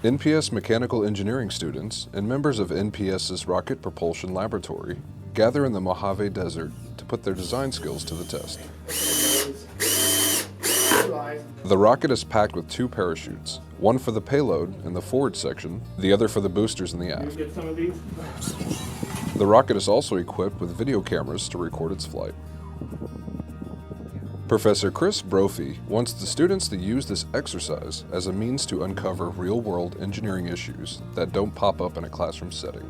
NPS Mechanical Engineering students and members of NPS's Rocket Propulsion Laboratory gather in the Mojave Desert to put their design skills to the test. The rocket is packed with 2 parachutes, one for the payload in the forward section, the other for the boosters in the aft. The rocket is also equipped with video cameras to record its flight. Professor Chris Brophy wants the students to use this exercise as a means to uncover real-world engineering issues that don't pop up in a classroom setting.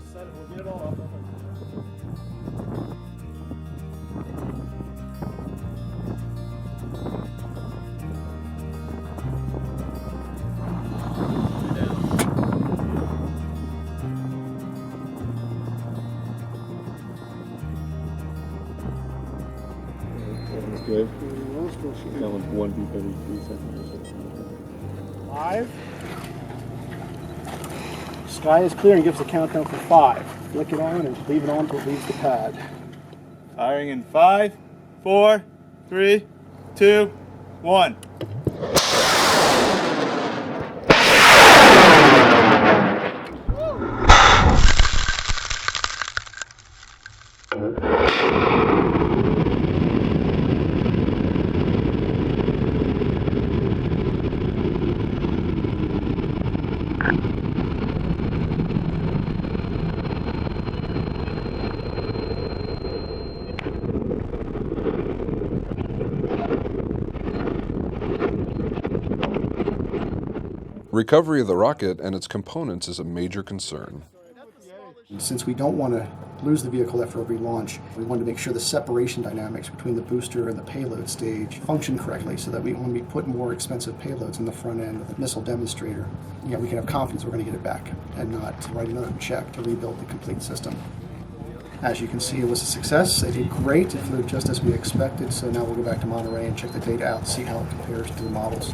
Good. That one's 1 beep every 3 seconds. 5. Sky is clear and gives the countdown for 5. Flick it on and leave it on until it leaves the pad. Firing in 5, 4, 3, 2, 1. Recovery of the rocket and its components is a major concern. Since we don't want to lose the vehicle after every launch, we want to make sure the separation dynamics between the booster and the payload stage function correctly so that when we put more expensive payloads in the front end of the missile demonstrator, we can have confidence we're going to get it back and not write another check to rebuild the complete system. As you can see, it was a success. They did great. It flew just as we expected, so now we'll go back to Monterey and check the data out and see how it compares to the models.